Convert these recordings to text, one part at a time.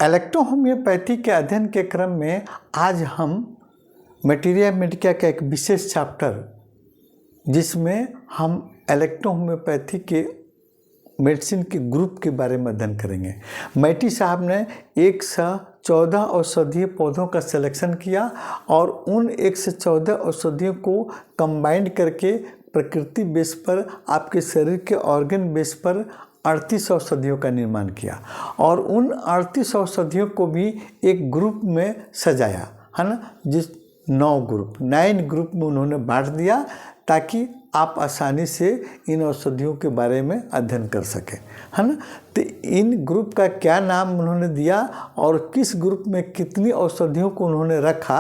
Electrohomoeopathy के अध्ययन के क्रम में आज हम मटीरिया मेडिका का एक विशेष चैप्टर जिसमें हम इलेक्ट्रोहोम्योपैथी के मेडिसिन के ग्रुप के बारे में अध्ययन करेंगे। मैटी साहब ने 114 औषधीय पौधों का सिलेक्शन किया और उन 114 औषधियों को कंबाइंड करके प्रकृति बेस पर आपके शरीर के ऑर्गन बेस पर 38 औषधियों का निर्माण किया और उन 38 औषधियों को भी एक ग्रुप में सजाया, है ना। जिस 9 ग्रुप में उन्होंने बांट दिया ताकि आप आसानी से इन औषधियों के बारे में अध्ययन कर सकें, है ना। तो इन ग्रुप का क्या नाम उन्होंने दिया और किस ग्रुप में कितनी औषधियों को उन्होंने रखा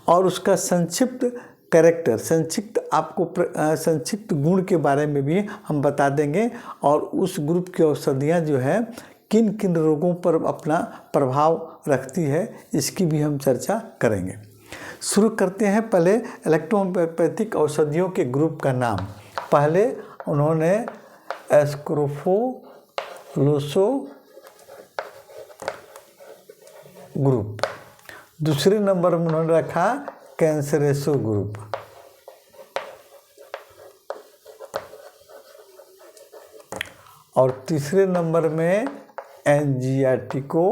और उसका संक्षिप्त कैरेक्टर, संक्षिप्त गुण के बारे में भी हम बता देंगे और उस ग्रुप की औषधियाँ जो है किन किन रोगों पर अपना प्रभाव रखती है इसकी भी हम चर्चा करेंगे। शुरू करते हैं पहले इलेक्ट्रोहोम्योपैथिक औषधियों के ग्रुप का नाम। पहले उन्होंने एस्क्रोफोलोसो ग्रुप, दूसरे नंबर में उन्होंने रखा कैंसरेसो ग्रुप और तीसरे नंबर में एंजियाटिको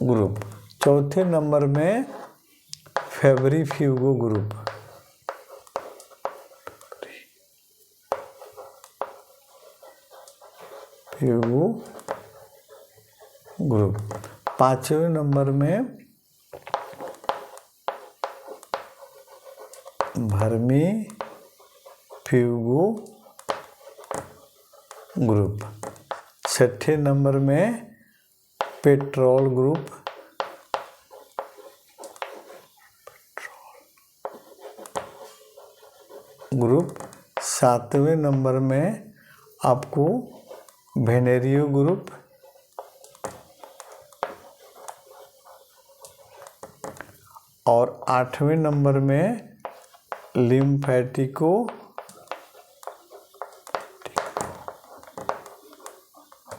ग्रुप, चौथे नंबर में फेब्रिफ्यूगो ग्रुप पांचवें नंबर में भर्मी फ्यूगो ग्रुप, छठे नंबर में पेट्रोल ग्रुप, सातवें नंबर में आपको वेनेरियो ग्रुप और आठवें नंबर में लिम्फेटिको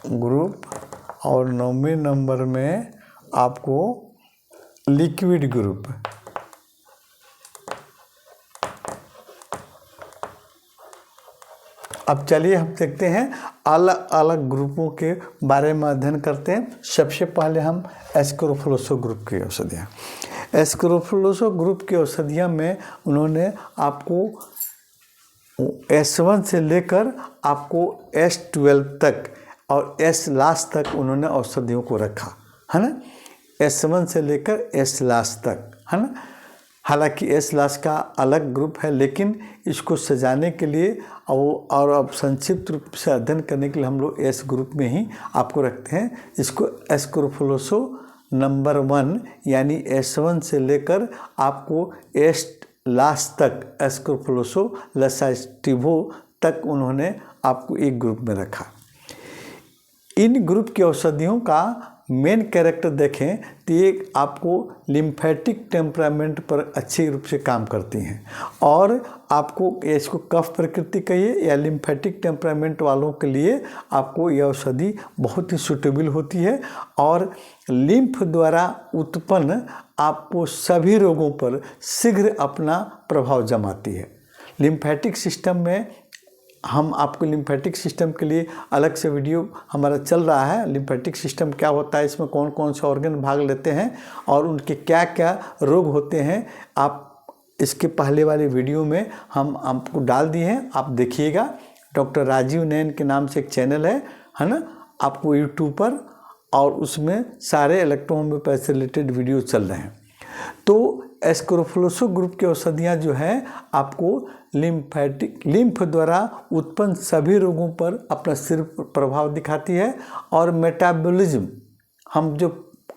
ग्रुप और नौवें नंबर में आपको लिक्विड ग्रुप। अब चलिए हम देखते हैं अलग अलग ग्रुपों के बारे में अध्ययन करते हैं। सबसे पहले हम एस्क्रोफोलोसो ग्रुप की औषधियाँ। एस्क्रोफोलोसो ग्रुप की औषधियाँ में उन्होंने आपको S1 से लेकर आपको S12 तक और S लास्ट तक उन्होंने औषधियों को रखा, है ना। S1 से लेकर S लास्ट तक, है ना। हालांकि S लास्ट का अलग ग्रुप है लेकिन इसको सजाने के लिए और अब संक्षिप्त रूप से अध्ययन करने के लिए हम लोग S ग्रुप में ही आपको रखते हैं। इसको एस्क्रोफोलोसो नंबर 1 यानी S1 से लेकर आपको S लास्ट तक एस्क्रोफोलोसो लसास्टिवो तक उन्होंने आपको एक ग्रुप में रखा। इन ग्रुप की औषधियों का मेन कैरेक्टर देखें तो ये आपको लिम्फेटिक टेम्परामेंट पर अच्छी रूप से काम करती हैं और आपको इसको कफ प्रकृति कहिए या लिम्फेटिक टेम्परामेंट वालों के लिए आपको यह औषधि बहुत ही सूटेबल होती है और लिम्फ द्वारा उत्पन्न आपको सभी रोगों पर शीघ्र अपना प्रभाव जमाती है। लिम्फेटिक सिस्टम में हम आपको लिम्फेटिक सिस्टम के लिए अलग से वीडियो हमारा चल रहा है। लिम्फेटिक सिस्टम क्या होता है, इसमें कौन कौन से ऑर्गन भाग लेते हैं और उनके क्या क्या रोग होते हैं, आप इसके पहले वाले वीडियो में हम आपको डाल दिए हैं, आप देखिएगा। डॉक्टर राजीव नैन के नाम से एक चैनल है ना, आपको यूट्यूब पर, और उसमें सारे इलेक्ट्रोहोम्योपैथी से रिलेटेड वीडियो चल रहे हैं। तो एस्क्रोफोलोसो ग्रुप की औषधियाँ जो हैं आपको लिम्फ द्वारा उत्पन्न सभी रोगों पर अपना सिर्फ प्रभाव दिखाती है और मेटाबॉलिज्म, हम जो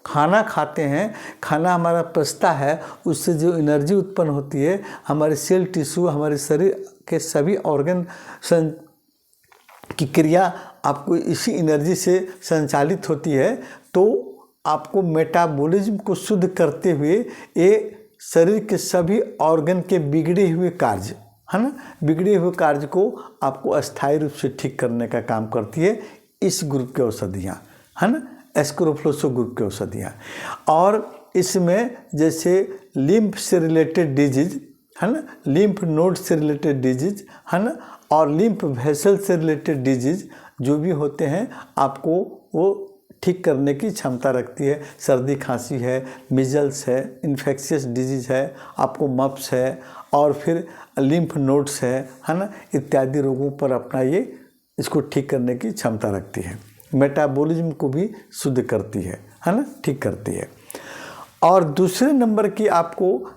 खाना खाते हैं, खाना हमारा पचता है, उससे जो एनर्जी उत्पन्न होती है, हमारे सेल टिश्यू, हमारे शरीर के सभी ऑर्गन की क्रिया आपको इसी एनर्जी से संचालित होती है। तो आपको मेटाबॉलिज्म को शुद्ध करते हुए ये शरीर के सभी ऑर्गन के बिगड़े हुए कार्य है ना, बिगड़े हुए कार्य को आपको अस्थायी रूप से ठीक करने का काम करती है इस ग्रुप की औषधियाँ, है ना, एस्क्रोफ्लोसो ग्रुप की औषधियाँ। और इसमें जैसे लिम्फ से रिलेटेड डिजीज, है ना, लिम्फ नोड से रिलेटेड डिजीज, है ना, और लिम्फ वेसल से रिलेटेड डिजीज जो भी होते हैं आपको वो ठीक करने की क्षमता रखती है। सर्दी खांसी है, मिजल्स है, इन्फेक्शियस डिजीज है, आपको मप्स है, और फिर लिम्फ नोड्स है ना, इत्यादि रोगों पर अपना ये इसको ठीक करने की क्षमता रखती है। मेटाबॉलिज्म को भी शुद्ध करती है ना, ठीक करती है। और दूसरे नंबर की आपको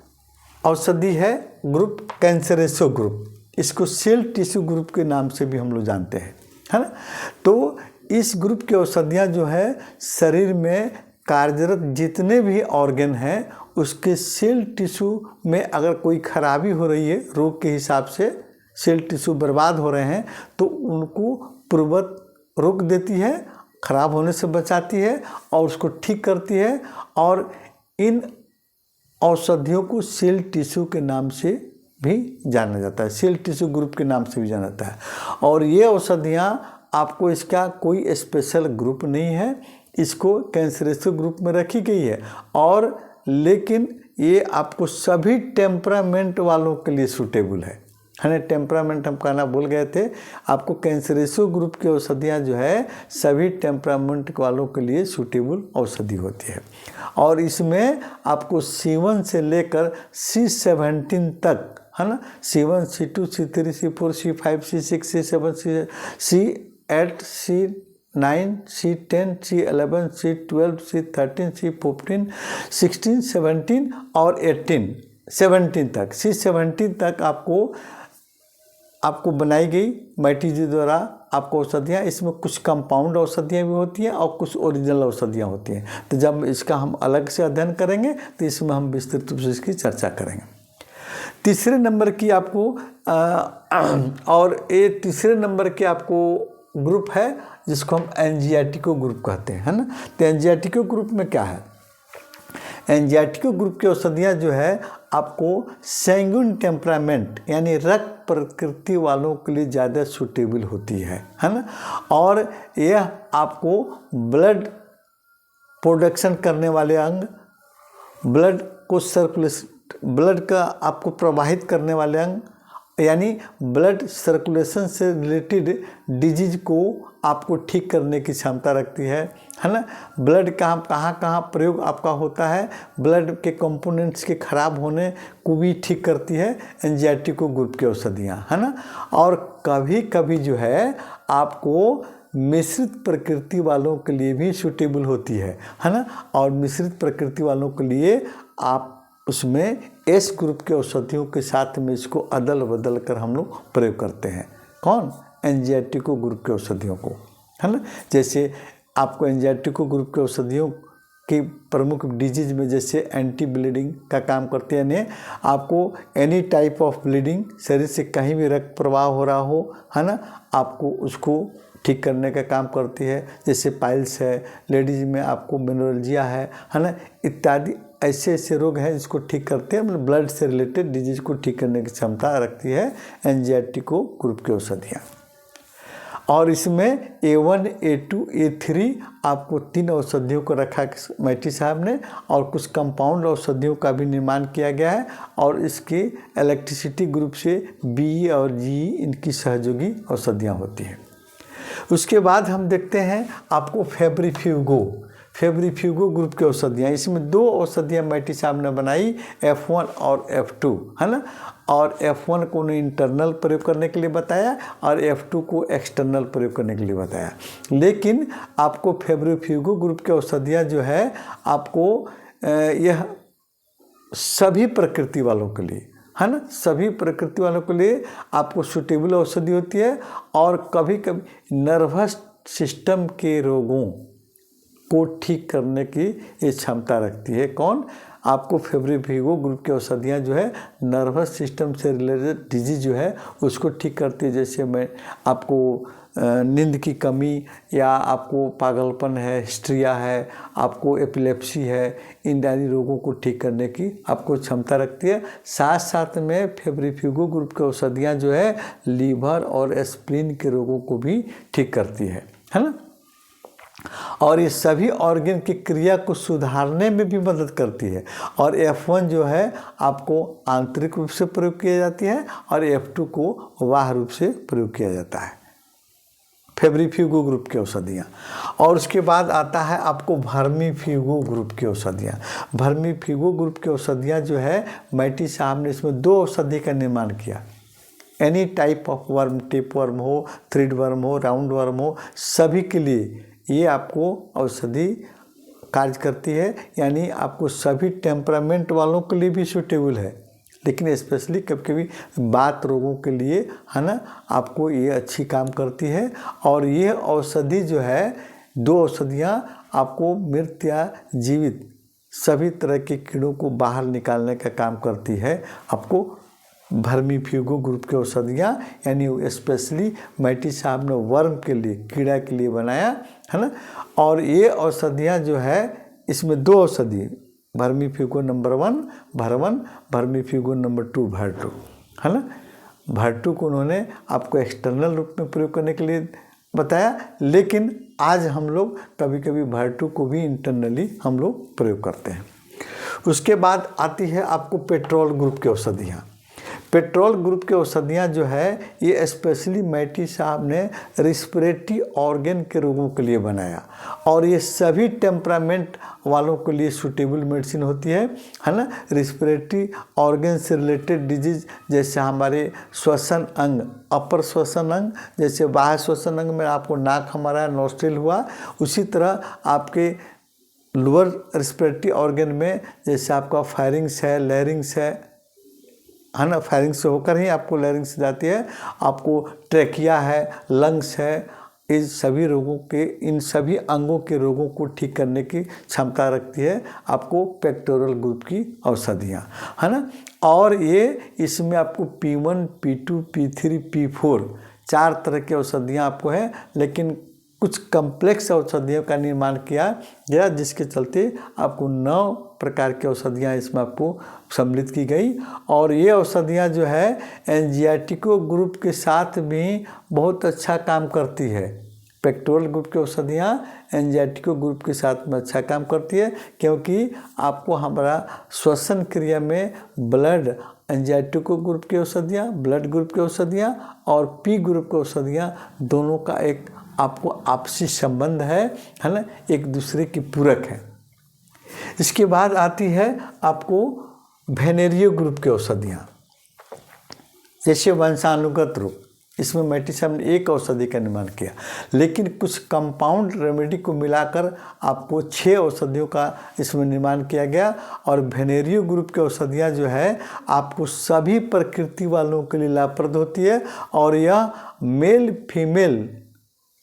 औषधि है ग्रुप कैंसरेसो ग्रुप, इसको सेल टिश्यू ग्रुप के नाम से भी हम लोग जानते हैं, है ना। तो इस ग्रुप की औषधियाँ जो है शरीर में कार्यरत जितने भी ऑर्गन हैं उसके सेल टिश्यू में अगर कोई खराबी हो रही है, रोग के हिसाब से सेल टिश्यू बर्बाद हो रहे हैं, तो उनको पूर्ववत रोक देती है, खराब होने से बचाती है और उसको ठीक करती है। और इन औषधियों को सेल टिश्यू के नाम से भी जाना जाता है, सेल टिश्यू ग्रुप के नाम से भी जाना जाता है। और ये औषधियाँ आपको इसका कोई स्पेशल ग्रुप नहीं है, इसको कैंसरेसो ग्रुप में रखी गई है। और लेकिन ये आपको सभी टेम्परामेंट वालों के लिए सूटेबल है ना। टेम्परामेंट हम कहना भूल गए थे, आपको कैंसरेसो ग्रुप की औषधियाँ जो है सभी टेम्परामेंट वालों के लिए सूटेबल औषधि होती है। और इसमें आपको C1 से लेकर C17 तक, है ना, C1, C2, C3, C4, C5, C6, C7, C8, C9, C10, C11, C12, C13, C14, 16, 17 और 17 तक, C17 तक आपको बनाई गई मैटी जी द्वारा आपको औषधियाँ। इसमें कुछ कंपाउंड औषधियाँ भी होती हैं और कुछ ओरिजिनल औषधियाँ होती हैं। तो जब इसका हम अलग से अध्ययन करेंगे तो इसमें हम विस्तृत रूप से इसकी चर्चा करेंगे। तीसरे नंबर की आपको और ये तीसरे नंबर के आपको ग्रुप है जिसको हम एंजियाटिको ग्रुप कहते हैं, है ना। तो एंजियाटिको ग्रुप में क्या है, एंजियाटिको ग्रुप की औषधियाँ जो है आपको सैंगुइन टेम्परामेंट यानी रक्त प्रकृति वालों के लिए ज़्यादा सूटेबल होती है ना। और यह आपको ब्लड प्रोडक्शन करने वाले अंग, ब्लड को सर्कुलेशन, ब्लड का आपको प्रवाहित करने वाले अंग यानी ब्लड सर्कुलेशन से रिलेटेड डिजीज को आपको ठीक करने की क्षमता रखती है ना। ब्लड का कहाँ प्रयोग आपका होता है, ब्लड के कंपोनेंट्स के खराब होने को भी ठीक करती है एंजियाटिको ग्रुप की औषधियाँ, है ना। और कभी कभी जो है आपको मिश्रित प्रकृति वालों के लिए भी सूटेबल होती है ना। और मिश्रित प्रकृति वालों के लिए आप उसमें एस ग्रुप के औषधियों के साथ में इसको अदल बदल कर हम लोग प्रयोग करते हैं। कौन, एंजियाटिको ग्रुप के औषधियों को, है ना। जैसे आपको एंजियाटिको ग्रुप के औषधियों की प्रमुख डिजीज में जैसे एंटी ब्लीडिंग का काम करते हैं, यानी आपको एनी टाइप ऑफ ब्लीडिंग, शरीर से कहीं भी रक्त प्रवाह हो रहा हो, है ना, आपको उसको ठीक करने का काम करती है। जैसे पाइल्स है, लेडीज में आपको मेनोरेजिया है ना, इत्यादि ऐसे रोग हैं जिसको ठीक करते हैं, मतलब ब्लड से रिलेटेड डिजीज को ठीक करने की क्षमता रखती है एंजियाटिको ग्रुप की औषधियाँ। और इसमें A1, A2, A3 आपको 3 औषधियों को रखा मैटी साहब ने, और कुछ कंपाउंड औषधियों का भी निर्माण किया गया है। और इसके इलेक्ट्रिसिटी ग्रुप से BE और GE इनकी सहयोगी औषधियाँ होती हैं। उसके बाद हम देखते हैं आपको फेब्रिफ्यूगो ग्रुप की औषधियाँ। इसमें 2 औषधियाँ मैटी साहब ने बनाई, F1 और F2, है ना। और F1 को उन्हें इंटरनल प्रयोग करने के लिए बताया और F2 को एक्सटर्नल प्रयोग करने के लिए बताया। लेकिन आपको फेब्रिफ्यूगो ग्रुप की औषधियाँ जो है आपको यह सभी प्रकृति वालों के लिए, है ना, सभी प्रकृति वालों के लिए आपको सूटेबल औषधि होती है। और कभी कभी नर्वस सिस्टम के रोगों को ठीक करने की ये क्षमता रखती है। कौन, आपको फेब्रिफिगो ग्रुप की औषधियाँ जो है नर्वस सिस्टम से रिलेटेड डिजीज जो है उसको ठीक करती है। जैसे मैं आपको नींद की कमी या आपको पागलपन है, हिस्ट्रिया है, आपको एपिलेप्सी है, इन आदि रोगों को ठीक करने की आपको क्षमता रखती है। साथ साथ में फेब्रिफिगो ग्रुप की औषधियाँ जो है लीवर और स्प्लीन के रोगों को भी ठीक करती है ना। और ये सभी ऑर्गन की क्रिया को सुधारने में भी मदद करती है। और F1 जो है आपको आंतरिक रूप से प्रयोग किया जाती है और F2 को बाह्य रूप से प्रयोग किया जाता है, फेब्रिफिगो ग्रुप की औषधियाँ। और उसके बाद आता है आपको वर्मीफिगो ग्रुप की औषधियाँ। वर्मीफिगो ग्रुप की औषधियाँ जो है मैटी साहब ने इसमें 2 औषधि का निर्माण किया। Any type of worm, tape worm हो, थ्रिड वर्म हो, राउंड वर्म हो, सभी के लिए ये आपको औषधि कार्य करती है। यानी आपको सभी टेम्परामेंट वालों के लिए भी सूटेबल है, लेकिन स्पेशली कभी कभी बात रोगों के लिए है ना, आपको ये अच्छी काम करती है। और ये औषधि जो है 2 औषधियाँ आपको मृत या जीवित सभी तरह के कीड़ों को बाहर निकालने का काम करती है। आपको वर्मीफिगो ग्रुप की औषधियाँ यानी स्पेशली मैटी साहब ने वर्म के लिए, कीड़ा के लिए बनाया है ना। और ये औषधियाँ जो है इसमें 2 औषधि, वर्मीफिगो नंबर 1 भर1, वर्मीफिगो नंबर 2 भर2 है ना। भर2 को उन्होंने आपको एक्सटर्नल रूप में प्रयोग करने के लिए बताया, लेकिन आज हम लोग कभी कभी भर2 को भी इंटरनली हम लोग प्रयोग करते हैं। उसके बाद आती है आपको पेट्रोल ग्रुप की औषधियाँ। पेट्रोल ग्रुप की औषधियाँ जो है ये स्पेशली मैटी साहब ने रिस्पिरेटरी ऑर्गन के रोगों के लिए बनाया। और ये सभी टेम्परामेंट वालों के लिए सूटेबल मेडिसिन होती है ना। रिस्पिरेटरी ऑर्गन से रिलेटेड डिजीज जैसे हमारे श्वसन अंग, अपर श्वसन अंग, जैसे बाह्य श्वसन अंग में आपको नाक हमारा नोस्ट्रिल हुआ, उसी तरह आपके लोअर रिस्पिरेटरी ऑर्गन में जैसे आपका फायरिंग्स है, लैरिंग्स है ना। फायरिंग्स से होकर ही आपको लैरिंग्स जाती है। आपको ट्रेकिया है, लंग्स है, इस सभी रोगों के, इन सभी अंगों के रोगों को ठीक करने की क्षमता रखती है आपको पेक्टोरल ग्रुप की औषधियाँ है ना। और ये इसमें आपको P1, P2, P3, P4 4 तरह की औषधियाँ आपको है, लेकिन कुछ कम्प्लेक्स औषधियों का निर्माण किया गया, जिसके चलते आपको 9 प्रकार की औषधियाँ इसमें आपको सम्मिलित की गई। और ये औषधियाँ जो है एंजियाटिको ग्रुप के साथ भी बहुत अच्छा काम करती है। पेक्टोरल ग्रुप की औषधियाँ एंजियाटिको ग्रुप के साथ में अच्छा काम करती है, क्योंकि आपको हमारा श्वसन क्रिया में ब्लड, एंजियाटिको ग्रुप की औषधियाँ, ब्लड ग्रुप की औषधियाँ और पी ग्रुप की औषधियाँ दोनों का एक आपको आपसी संबंध है ना, एक दूसरे की पूरक है। इसके बाद आती है आपको वेनेरियो ग्रुप की औषधियाँ, जैसे वंशानुगत रोग। इसमें मैटी साहब ने 1 औषधि का निर्माण किया, लेकिन कुछ कंपाउंड रेमेडी को मिलाकर आपको 6 औषधियों का इसमें निर्माण किया गया। और वेनेरियो ग्रुप की औषधियाँ जो है आपको सभी प्रकृति वालों के लिए लाभप्रद होती है। और यह मेल फीमेल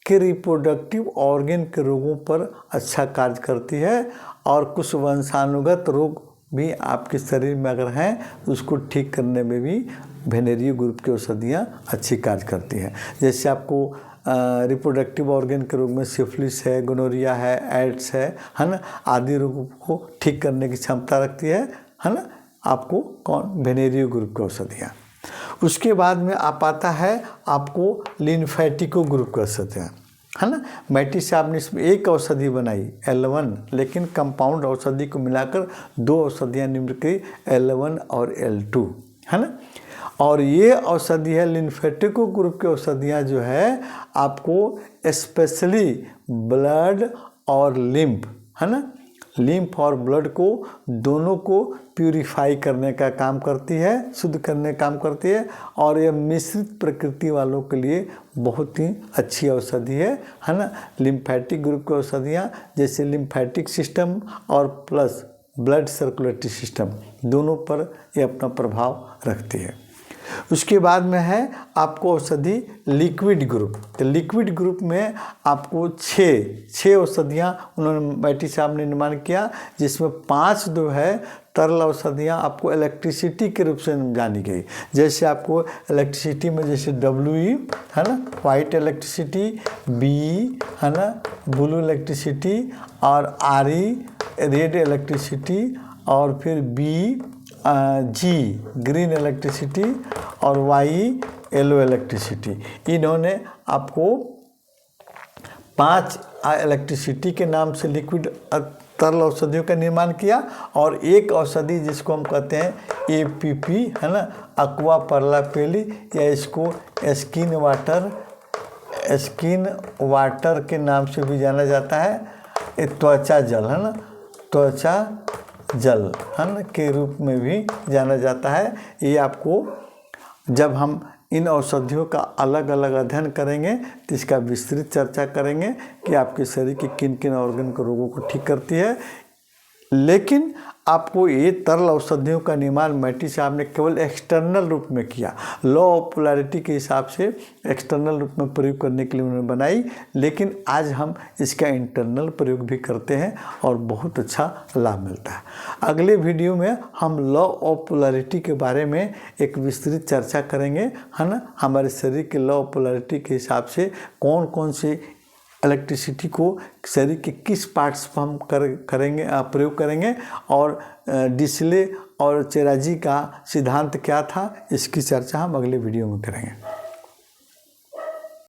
के रिप्रोडक्टिव ऑर्गन के रोगों पर अच्छा कार्य करती है। और कुछ वंशानुगत रोग भी आपके शरीर में अगर हैं तो उसको ठीक करने में भी वेनेरियो ग्रुप की औषधियाँ अच्छी कार्य करती हैं। जैसे आपको रिप्रोडक्टिव ऑर्गन के रोग में सिफिलिस है, गोनोरिया है, एड्स है ना, आदि रोगों को ठीक करने की क्षमता रखती है ना आपको कौन, वेनेरियो ग्रुप की औषधियाँ। उसके बाद में आप आता है आपको लिम्फेटिको ग्रुप की औषधियाँ है ना। मैटी साहब ने इसमें 1 औषधि बनाई L1, लेकिन कंपाउंड औषधि को मिलाकर 2 औषधियाँ निर्मित की L1 और L2 है ना। और ये औषधि है लिम्फेटिको ग्रुप की औषधियाँ जो है आपको स्पेशली ब्लड और लिम्फ है ना, लिम्फ और ब्लड को दोनों को प्यूरिफाई करने का काम करती है, शुद्ध करने का काम करती है। और यह मिश्रित प्रकृति वालों के लिए बहुत ही अच्छी औषधि है ना। लिम्फेटिक ग्रुप की औषधियाँ जैसे लिम्फेटिक सिस्टम और प्लस ब्लड सर्कुलेटरी सिस्टम दोनों पर ये अपना प्रभाव रखती है। उसके बाद में है आपको औषधि लिक्विड ग्रुप। तो लिक्विड ग्रुप में आपको छः औषधियाँ उन्होंने बैटी साहब ने निर्माण किया, जिसमें 5 जो है तरल औषधियाँ आपको इलेक्ट्रिसिटी के रूप से जानी गई। जैसे आपको इलेक्ट्रिसिटी में जैसे WE है ना, वाइट इलेक्ट्रिसिटी, BE है ना, ब्लू इलेक्ट्रिसिटी, और RE रेड इलेक्ट्रिसिटी, और फिर G ग्रीन इलेक्ट्रिसिटी, और YE येलो इलेक्ट्रिसिटी। इन्होंने आपको 5 इलेक्ट्रिसिटी के नाम से लिक्विड तरल औषधियों का निर्माण किया, और एक औषधि जिसको हम कहते हैं APP है ना, aqua perla peli, या इसको स्किन वाटर के नाम से भी जाना जाता है। ये त्वचा जल है ना, त्वचा जल है ना के रूप में भी जाना जाता है। ये आपको जब हम इन औषधियों का अलग अलग अध्ययन करेंगे तो इसका विस्तृत चर्चा करेंगे कि आपके शरीर के किन किन ऑर्गन के रोगों को ठीक करती है। लेकिन आपको ये तरल औषधियों का निर्माण मैटी साहब ने केवल एक्सटर्नल रूप में किया, लॉ ऑफ पोलैरिटी के हिसाब से एक्सटर्नल रूप में प्रयोग करने के लिए उन्होंने बनाई। लेकिन आज हम इसका इंटरनल प्रयोग भी करते हैं और बहुत अच्छा लाभ मिलता है। अगले वीडियो में हम लॉ ऑफ पोलैरिटी के बारे में एक विस्तृत चर्चा करेंगे, है ना। हमारे शरीर के लॉ ऑफ पोलैरिटी के हिसाब से कौन कौन से इलेक्ट्रिसिटी को शरीर के किस पार्ट्स पर हम प्रयोग करेंगे, और डिसले और चेराजी का सिद्धांत क्या था, इसकी चर्चा हम अगले वीडियो में करेंगे।